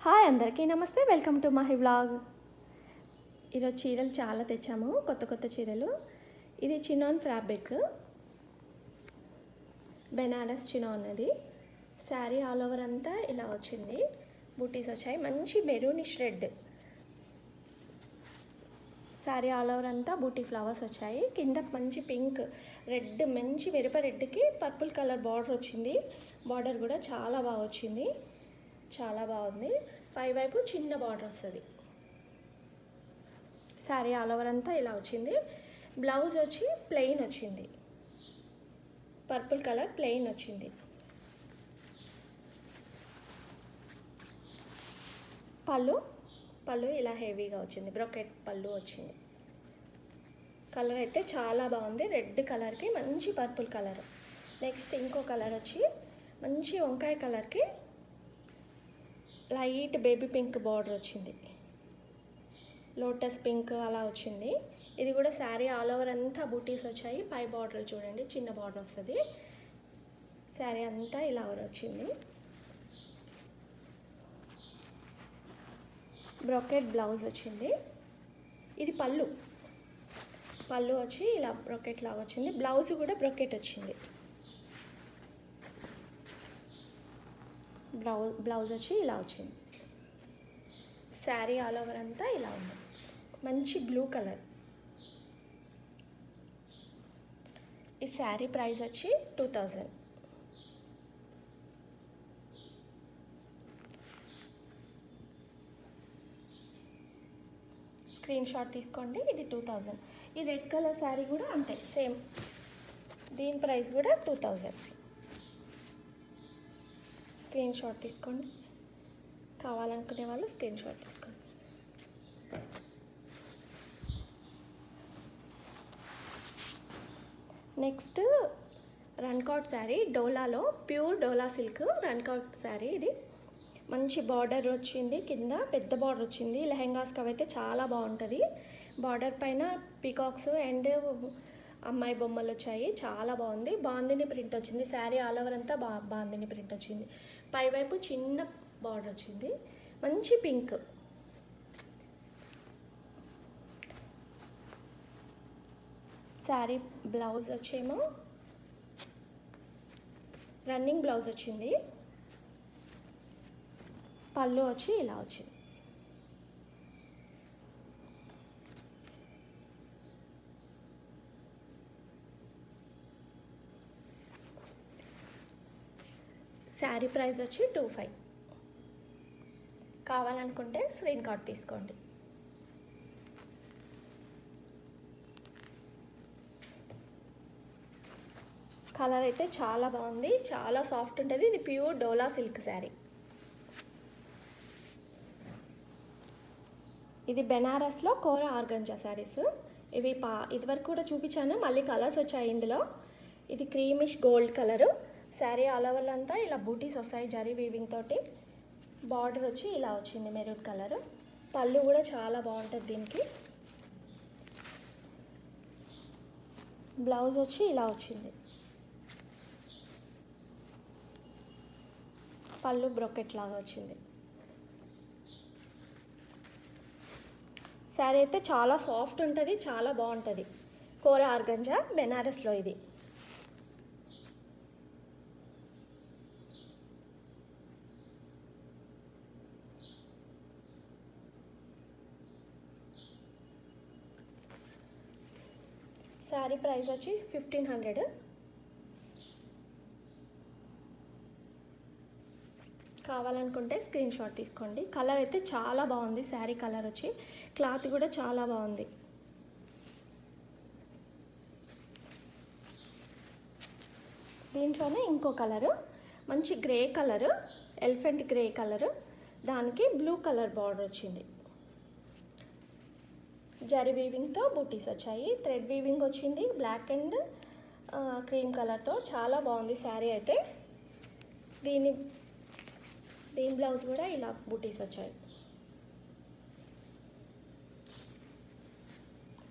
Hi అందరికీ నమస్తే, welcome to my vlog. ఈరోజు చీరలు చాలా తెచ్చాము, కొత్త కొత్త చీరలు. ఇది చినాన్ ఫ్యాబ్రిక్, బెనారస్ చినాన్. అది శారీ ఆల్ ఓవర్ అంతా ఇలా వచ్చింది, బూటీస్ వచ్చాయి. మంచి maroonish red sari all over అంతా బూటీ ఫ్లవర్స్ వచ్చాయి. కింద మంచి పింక్ రెడ్, మంచి మెరుప రెడ్కి పర్పుల్ కలర్ బార్డర్ వచ్చింది. బార్డర్ కూడా చాలా బాగా వచ్చింది, చాలా బాగుంది. పైవైపు చిన్న బార్డర్ వస్తుంది. శారీ ఆల్ ఓవర్ అంతా ఇలా వచ్చింది. బ్లౌజ్ వచ్చి ప్లెయిన్ వచ్చింది, పర్పుల్ కలర్ ప్లెయిన్ వచ్చింది. పళ్ళు ఇలా హెవీగా వచ్చింది, బ్రొకెట్ పళ్ళు వచ్చింది. కలర్ అయితే చాలా బాగుంది, రెడ్ కలర్కి మంచి పర్పుల్ కలర్. నెక్స్ట్ ఇంకో కలర్ వచ్చి మంచి వంకాయ కలర్కి లైట్ బేబీ పింక్ బార్డర్ వచ్చింది, లోటస్ పింక్ అలా వచ్చింది. ఇది కూడా శారీ ఆల్ ఓవర్ అంతా బూటీస్ వచ్చాయి. పై బార్డర్ చూడండి, చిన్న బార్డర్ వస్తుంది. శారీ అంతా ఇలా వచ్చింది. బ్రొకెట్ బ్లౌజ్ వచ్చింది. ఇది పళ్ళు వచ్చి ఇలా బ్రొకెట్ లాగా వచ్చింది. బ్లౌజ్ కూడా బ్రొకెట్ వచ్చింది. బ్లౌజ్ వచ్చి ఇలా వచ్చింది. శారీ ఆల్ ఓవర్ అంతా ఇలా ఉంది, మంచి బ్లూ కలర్. ఈ శారీ ప్రైస్ వచ్చి 2000. స్క్రీన్ షాట్ తీసుకోండి. ఇది 2000. ఈ రెడ్ కలర్ శారీ కూడా అంతే, సేమ్. దీని ప్రైస్ కూడా 2000. స్క్రీన్ షాట్ తీసుకోండి, కావాలనుకునే వాళ్ళు స్క్రీన్ షాట్ తీసుకోండి. నెక్స్ట్ రన్కౌట్ శారీ, డోలాలో ప్యూర్ డోలా సిల్క్ రన్కౌట్ శారీ. ఇది మంచి బార్డర్ వచ్చింది, కింద పెద్ద బార్డర్ వచ్చింది. లెహెంగాస్కి అయితే చాలా బాగుంటుంది. బార్డర్ పైన పీకాక్స్ అండ్ అమ్మాయి బొమ్మలు వచ్చాయి, చాలా బాగుంది. బాందిని ప్రింట్ వచ్చింది. శారీ ఆల్ ఓవర్ అంతా బాందిని ప్రింట్ వచ్చింది. పైవైపు చిన్న బార్డర్ వచ్చింది, మంచి పింక్. శారీ బ్లౌజ్ వచ్చేమో రన్నింగ్ బ్లౌజ్ వచ్చింది. పళ్ళు వచ్చి ఇలా వచ్చింది. శారీ ప్రైస్ వచ్చి 2500. కావాలనుకుంటే స్క్రీన్ షాట్ తీసుకోండి. కలర్ అయితే చాలా బాగుంది, చాలా సాఫ్ట్ ఉంటుంది. ఇది ప్యూర్ డోలా సిల్క్ శారీ. ఇది బెనారస్లో కోరా ఆర్గంజా శారీస్. ఇవి ఇదివరకు కూడా చూపించాను, మళ్ళీ కలర్స్ వచ్చాయి ఇందులో. ఇది creamish gold colour. Sari all over అంతా ఇలా బూటీస్ వస్తాయి, జరీ వీవింగ్ తోటి. బార్డర్ వచ్చి ఇలా వచ్చింది, మెరూన్ కలర్. పళ్ళు కూడా చాలా బాగుంటుంది దీనికి. బ్లౌజ్ వచ్చి ఇలా వచ్చింది. పళ్ళు బ్రొకెట్ లాగా వచ్చింది. శారీ అయితే చాలా సాఫ్ట్ ఉంటుంది, చాలా బాగుంటుంది. కోరా ఆర్గంజా బెనారస్లో ఇది. శారీ ప్రైస్ వచ్చి 1500. కావాలనుకుంటే స్క్రీన్ షాట్ తీసుకోండి. కలర్ అయితే చాలా బాగుంది. శారీ కలర్ వచ్చి క్లాత్ కూడా చాలా బాగుంది. దీంట్లోనే ఇంకో కలరు, మంచి grey colour, elephant grey colour. దానికి బ్లూ కలర్ బార్డర్ వచ్చింది. జరీ వీవింగ్తో బూటీస్ వచ్చాయి. థ్రెడ్ వీవింగ్ వచ్చింది, బ్లాక్ అండ్ క్రీమ్ కలర్తో. చాలా బాగుంది శారీ అయితే. దీని బ్లౌజ్ కూడా ఇలా బూటీస్ వచ్చాయి.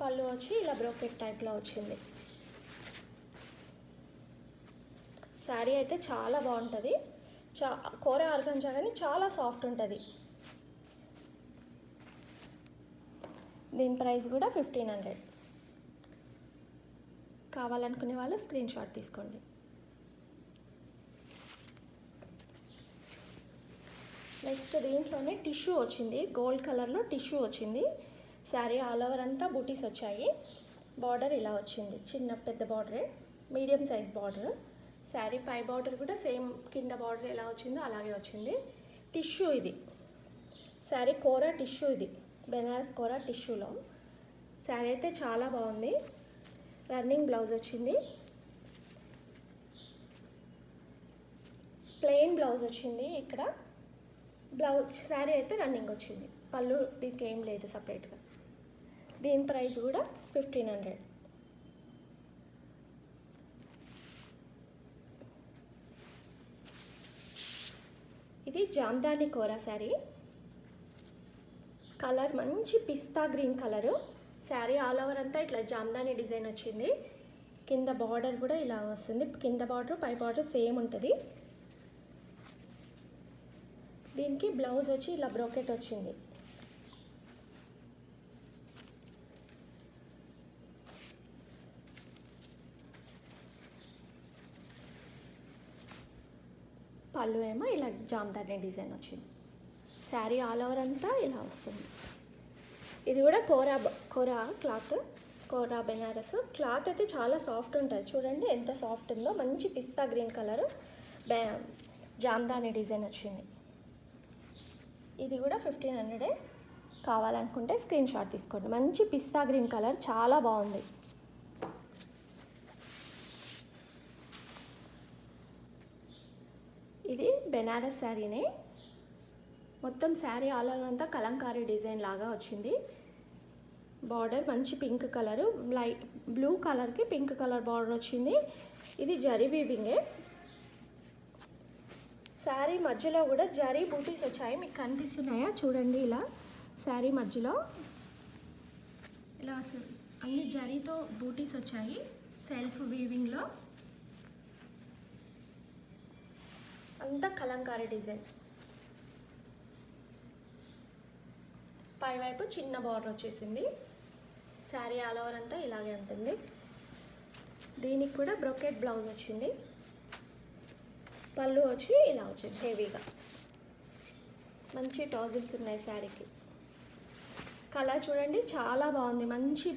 పళ్ళు వచ్చి ఇలా బ్రోకెట్ టైప్లో వచ్చింది. శారీ అయితే చాలా బాగుంటుంది. కోరా ఆర్గంజా కానీ చాలా సాఫ్ట్ ఉంటుంది. దీని ప్రైస్ కూడా 1500. కావాలనుకునే వాళ్ళు స్క్రీన్ షాట్ తీసుకోండి. నెక్స్ట్ దీంట్లోనే టిష్యూ వచ్చింది, గోల్డ్ కలర్లో టిష్యూ వచ్చింది. శారీ ఆల్ ఓవర్ అంతా బూటీస్ వచ్చాయి. బార్డర్ ఇలా వచ్చింది, చిన్న పెద్ద బార్డరే, మీడియం సైజ్ బార్డర్. శారీ పై బార్డర్ కూడా సేమ్ కింద బార్డర్ ఎలా వచ్చిందో అలాగే వచ్చింది. టిష్యూ ఇది, శారీ కోరా టిష్యూ, ఇది బెనారస్ కోరా టిష్యూలో. శారీ అయితే చాలా బాగుంది. రన్నింగ్ బ్లౌజ్ వచ్చింది, ప్లెయిన్ బ్లౌజ్ వచ్చింది. ఇక్కడ బ్లౌజ్ శారీ అయితే రన్నింగ్ వచ్చింది. పళ్ళు దీనికి ఏం లేదు సపరేట్గా. దీని ప్రైస్ కూడా 1500. ఇది జామ్దాని కోరా శారీ. కలర్ మంచి pista green colour. Sari all over అంతా ఇట్లా జామ్దాని డిజైన్ వచ్చింది. కింద బార్డర్ కూడా ఇలా వస్తుంది. కింద బార్డర్ పై బార్డర్ సేమ్ ఉంటుంది. దీనికి బ్లౌజ్ వచ్చి ఇలా బ్రోకెట్ వచ్చింది. పళ్ళు ఏమో ఇలా జామ్దాని డిజైన్ వచ్చింది. శారీ ఆల్ ఓవర్ అంతా ఇలా వస్తుంది. ఇది కూడా కోరా క్లాత్, కోరా బెనారస్ క్లాత్ అయితే చాలా సాఫ్ట్ ఉంటుంది. చూడండి ఎంత సాఫ్ట్ ఉందో. మంచి pista green colour Jamdani design వచ్చింది. ఇది కూడా 1500. కావాలనుకుంటే స్క్రీన్ షాట్ తీసుకోండి. మంచి పిస్తా గ్రీన్ కలర్, చాలా బాగుంది. ఇది బెనారస్ శారీనే. మొత్తం శారీ ఆల్ ఓవర్ అంతా కలంకారీ డిజైన్ లాగా వచ్చింది. బార్డర్ మంచి పింక్ కలరు, లైట్ బ్లూ కలర్కి పింక్ కలర్ బార్డర్ వచ్చింది. ఇది జరీ వీవింగే. శారీ మధ్యలో కూడా జరీ బూటీస్ వచ్చాయి. మీకు కనిపిస్తున్నాయా చూడండి. ఇలా శారీ మధ్యలో ఇలా అన్ని జరీతో బూటీస్ వచ్చాయి సెల్ఫ్ వీవింగ్లో. అంతా కలంకారీ డిజైన్. పైవైపు చిన్న బార్డర్ వచ్చేసింది. శారీ ఆల్ ఓవర్ అంతా ఇలాగే ఉంటుంది. దీనికి కూడా బ్రొకెట్ బ్లౌజ్ వచ్చింది. పళ్ళు వచ్చి ఇలా వచ్చింది హెవీగా. మంచి టాజిల్స్ ఉన్నాయి శారీకి. కలర్ చూడండి చాలా బాగుంది. మంచి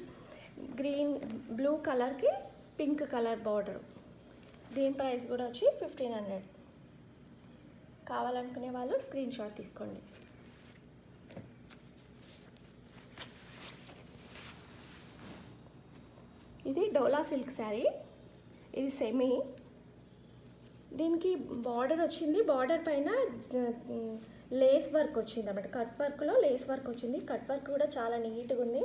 గ్రీన్ బ్లూ కలర్కి పింక్ కలర్ బార్డర్. దీని ప్రైస్ కూడా వచ్చి 1500. కావాలనుకునే వాళ్ళు స్క్రీన్ షాట్ తీసుకోండి. ఇది డోలా సిల్క్ శారీ. ఇది సెమీ. దీనికి బార్డర్ వచ్చింది. బార్డర్ పైన లేస్ వర్క్ వచ్చింది అన్నమాట. కట్ వర్క్లో లేస్ వర్క్ వచ్చింది. కట్ వర్క్ కూడా చాలా నీట్గా ఉంది.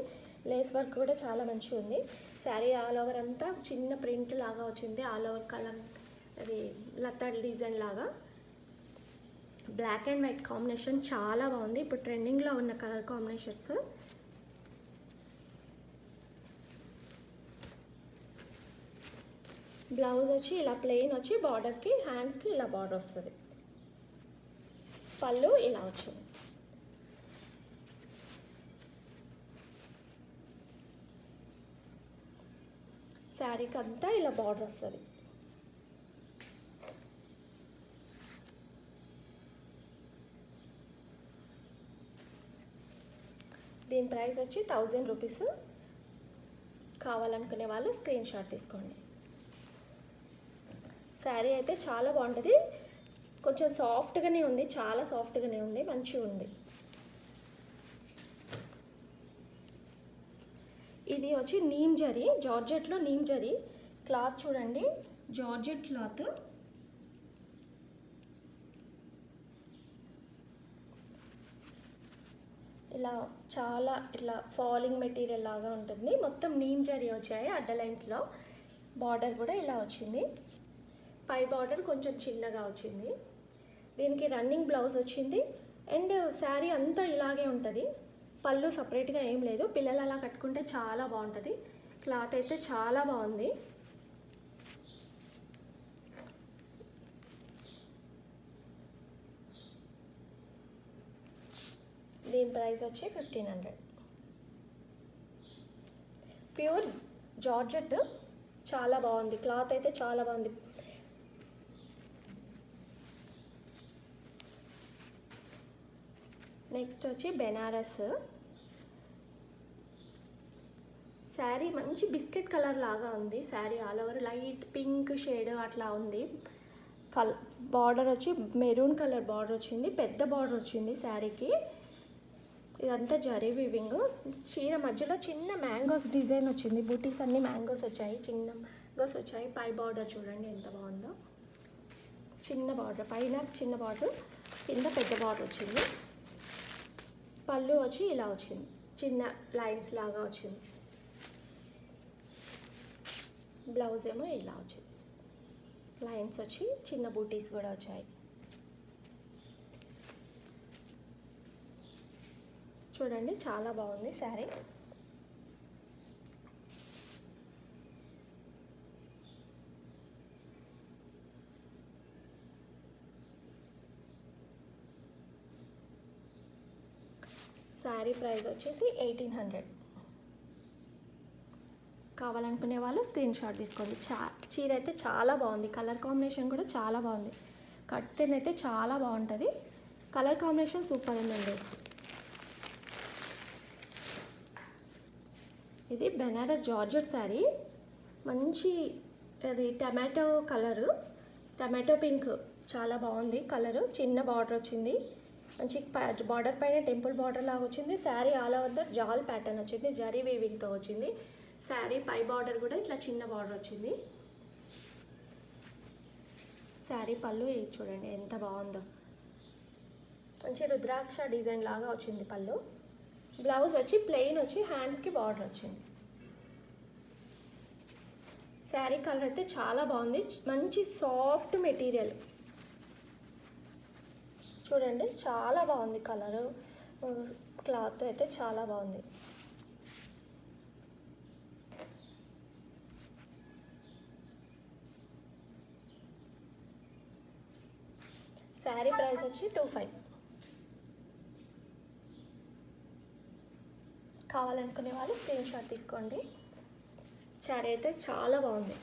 లేస్ వర్క్ కూడా చాలా మంచిగా ఉంది. శారీ ఆల్ ఓవర్ అంతా చిన్న ప్రింట్ లాగా వచ్చింది. ఆల్ ఓవర్ కలర్ అది లతా డిజైన్ లాగా. బ్లాక్ అండ్ వైట్ కాంబినేషన్ చాలా బాగుంది. ఇప్పుడు ట్రెండింగ్లో ఉన్న కలర్ కాంబినేషన్స్. బ్లౌజ్ వచ్చి ఇలా ప్లెయిన్ వచ్చి బార్డర్కి హ్యాండ్స్కి ఇలా బార్డర్ వస్తుంది. పళ్ళు ఇలా వచ్చింది. శారీకి అంతా ఇలా బార్డర్ వస్తుంది. దీని ప్రైస్ వచ్చి 1000 రూపీస్. కావాలనుకునే వాళ్ళు స్క్రీన్ షాట్ తీసుకోండి. శారీ అయితే చాలా బాగుంటుంది. కొంచెం సాఫ్ట్గానే ఉంది, చాలా సాఫ్ట్గానే ఉంది, మంచిగా ఉంది. ఇది వచ్చి నీమ్ జరీ, జార్జెట్లో నీమ్ జరీ క్లాత్ చూడండి. Georgette cloth. ఇలా చాలా ఇట్లా ఫాలింగ్ మెటీరియల్ లాగా ఉంటుంది. మొత్తం నీమ్ జరీ వచ్చాయి అడ్డ లైన్స్లో. బార్డర్ కూడా ఇలా వచ్చింది. పై బార్డర్ కొంచెం చిన్నగా వచ్చింది. దీనికి రన్నింగ్ బ్లౌజ్ వచ్చింది. అండ్ శారీ అంతా ఇలాగే ఉంటుంది. పళ్ళు సపరేట్గా ఏం లేదు. పిల్లలు అలా కట్టుకుంటే చాలా బాగుంటుంది. క్లాత్ అయితే చాలా బాగుంది. దీని ప్రైస్ వచ్చి 1500. ప్యూర్ జార్జెట్, చాలా బాగుంది. క్లాత్ అయితే చాలా బాగుంది. నెక్స్ట్ వచ్చి బెనారస్ శారీ. మంచి బిస్కెట్ కలర్ లాగా ఉంది sari. All over light pink shade అట్లా ఉంది. బార్డర్ వచ్చి మెరూన్ కలర్ బార్డర్ వచ్చింది. పెద్ద బార్డర్ వచ్చింది శారీకి. ఇదంతా జరీ వీవింగ్. చీర మధ్యలో చిన్న మ్యాంగోస్ డిజైన్ వచ్చింది. బూటీస్ అన్ని మ్యాంగోస్ వచ్చాయి, చిన్న మ్యాంగోస్ వచ్చాయి. పై బార్డర్ చూడండి ఎంత బాగుందో. చిన్న బార్డర్, పైన చిన్న బార్డర్, కింద పెద్ద బార్డర్ వచ్చింది. పళ్ళు వచ్చి ఇలా వచ్చింది, చిన్న లైన్స్ లాగా వచ్చింది. బ్లౌజ్ ఏమో ఇలా వచ్చింది, లైన్స్ వచ్చి చిన్న బూటీస్ కూడా వచ్చాయి. చూడండి చాలా బాగుంది శారీ. శారీ ప్రైస్ వచ్చేసి 1800. కావాలనుకునే వాళ్ళు స్క్రీన్ షాట్ తీసుకోండి. చీర అయితే చాలా బాగుంది. కలర్ కాంబినేషన్ కూడా చాలా బాగుంది. కట్టినైతే చాలా బాగుంటుంది. కలర్ కాంబినేషన్ సూపర్ ఉందండి. ఇది బెనారస్ జార్జెట్ శారీ. మంచి అది టమాటో కలరు, టమాటో పింక్, చాలా బాగుంది కలరు. చిన్న బార్డర్ వచ్చింది. మంచి బార్డర్ పైన టెంపుల్ బార్డర్ లాగా వచ్చింది. Sari all over the jaal pattern వచ్చింది, జరీ వీవింగ్తో వచ్చింది. శారీ పై బార్డర్ కూడా ఇట్లా చిన్న బార్డర్ వచ్చింది. శారీ పళ్ళు చూడండి ఎంత బాగుందో. మంచి రుద్రాక్ష డిజైన్ లాగా వచ్చింది పళ్ళు. బ్లౌజ్ వచ్చి ప్లెయిన్ వచ్చి హ్యాండ్స్కి బార్డర్ వచ్చింది. శారీ కలర్ అయితే చాలా బాగుంది. మంచి సాఫ్ట్ మెటీరియల్ చూడండి, చాలా బాగుంది కలరు. క్లాత్ అయితే చాలా బాగుంది. శారీ ప్రైస్ వచ్చి 25. కావాలనుకునే వాళ్ళు స్క్రీన్ షాట్ తీసుకోండి. శారీ అయితే చాలా బాగుంది.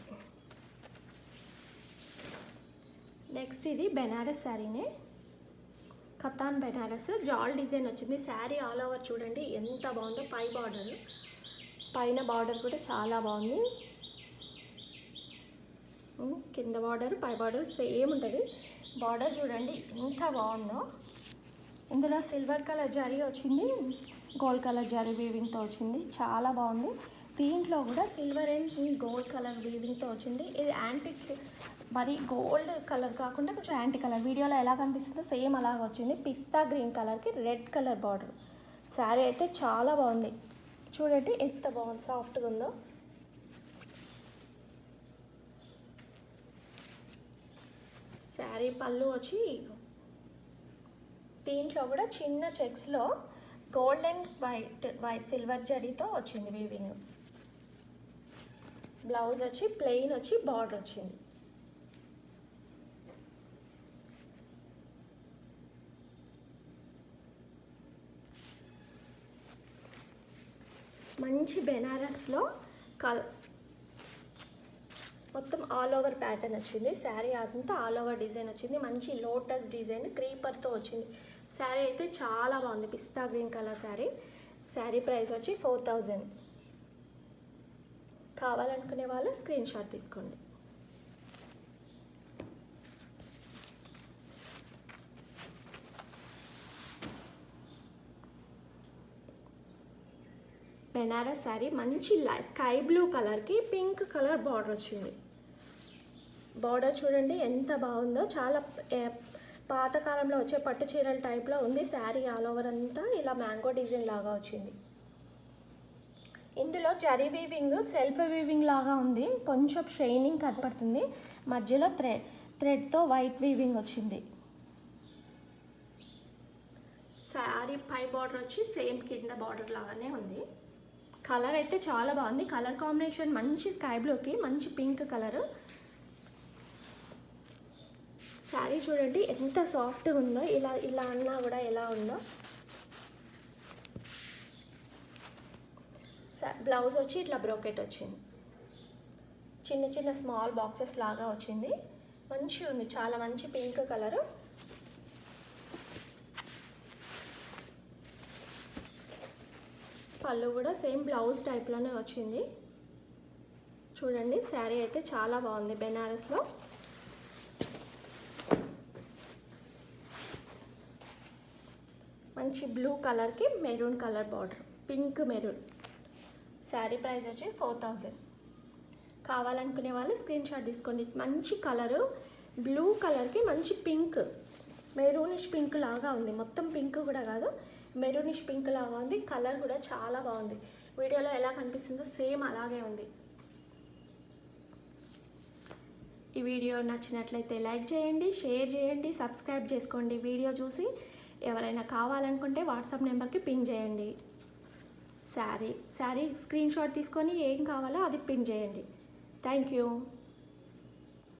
నెక్స్ట్ ఇది బెనారస్ శారీనే, కతాన్ బెనారస్. జాల్ డిజైన్ వచ్చింది. శారీ ఆల్ ఓవర్ చూడండి ఎంత బాగుందో. పై బార్డర్, పైన బార్డర్ కూడా చాలా బాగుంది. కింద బార్డర్ పై బార్డర్ సేమ్ ఉంటుంది. బార్డర్ చూడండి ఎంత బాగుందో. ఇందులో సిల్వర్ కలర్ జరీ వచ్చింది, గోల్డ్ కలర్ జరీ వీవింగ్తో వచ్చింది. చాలా బాగుంది. దీంట్లో కూడా సిల్వర్ అండ్ గోల్డ్ కలర్ వీవింగ్తో వచ్చింది. ఇది యాంటిక్, మరి గోల్డ్ కలర్ కాకుండా కొంచెం యాంటిక్ కలర్. వీడియోలో ఎలా కనిపిస్తుందో సేమ్ అలాగ వచ్చింది. పిస్తా గ్రీన్ కలర్కి రెడ్ కలర్ బార్డర్. శారీ అయితే చాలా బాగుంది. చూడండి ఎంత బాగుంది, సాఫ్ట్గా ఉందో. శారీ పళ్ళు వచ్చి దీంట్లో కూడా చిన్న చెక్స్లో గోల్డ్ అండ్ వైట్ సిల్వర్ జరీతో వచ్చింది వీవింగ్. బ్లౌజ్ వచ్చి ప్లెయిన్ వచ్చి బార్డర్ వచ్చింది. మంచి బెనారస్లో మొత్తం ఆల్ ఓవర్ ప్యాటర్న్ వచ్చింది. శారీ అంతా ఆల్ ఓవర్ డిజైన్ వచ్చింది. మంచి లోటస్ డిజైన్ క్రీపర్తో వచ్చింది. శారీ అయితే చాలా బాగుంది. Pista green colour sari. Sari price వచ్చి 4000. కావాలనుకునే వాళ్ళు స్క్రీన్ షాట్ తీసుకోండి. బెనారస్ శారీ మంచి స్కై బ్లూ కలర్కి పింక్ కలర్ బార్డర్ వచ్చింది. బార్డర్ చూడండి ఎంత బాగుందో. చాలా పాతకాలంలో వచ్చే పట్టు చీరల టైప్లో ఉంది. శారీ ఆల్ ఓవర్ అంతా ఇలా మ్యాంగో డిజైన్ లాగా వచ్చింది. ఇందులో జరీ వీవింగ్, సెల్ఫ్ వీవింగ్ లాగా ఉంది. కొంచెం షైనింగ్ కనపడుతుంది. మధ్యలో థ్రెడ్తో వైట్ వీవింగ్ వచ్చింది. శారీ పై బార్డర్ వచ్చి సేమ్ కింద బార్డర్ లాగానే ఉంది. కలర్ అయితే చాలా బాగుంది. కలర్ కాంబినేషన్ మంచి స్కై బ్లూకి మంచి పింక్ కలరు. శారీ చూడండి ఎంత సాఫ్ట్గా ఉందో. ఇలా అన్నా కూడా ఎలా ఉందో. బ్లౌజ్ వచ్చి ఇట్లా బ్రోకెట్ వచ్చింది, చిన్న చిన్న స్మాల్ బాక్సెస్ లాగా వచ్చింది. మంచిగా ఉంది, చాలా మంచి పింక్ కలరు. పళ్ళు కూడా సేమ్ బ్లౌజ్ టైప్లోనే వచ్చింది. చూడండి శారీ అయితే చాలా బాగుంది, బెనారస్లో. మంచి బ్లూ కలర్కి maroon colour border, pink maroon. Sari price వచ్చి 4000. కావాలనుకునే వాళ్ళు స్క్రీన్ షాట్ తీసుకోండి. మంచి కలరు, బ్లూ కలర్కి మంచి పింక్, మెరూనిష్ పింక్ లాగా ఉంది. మొత్తం పింక్ కూడా కాదు, మెరూనిష్ పింక్ లాగా ఉంది. కలర్ కూడా చాలా బాగుంది. వీడియోలో ఎలా కనిపిస్తుందో సేమ్ అలాగే ఉంది. ఈ వీడియో నచ్చినట్లయితే లైక్ చేయండి, షేర్ చేయండి, సబ్స్క్రైబ్ చేసుకోండి. వీడియో చూసి ఎవరైనా కావాలనుకుంటే వాట్సాప్ నెంబర్కి పింగ్ చేయండి. శారీ స్క్రీన్ షాట్ తీసుకొని ఏం కావాలో అది పింగ్ చేయండి. Thank you.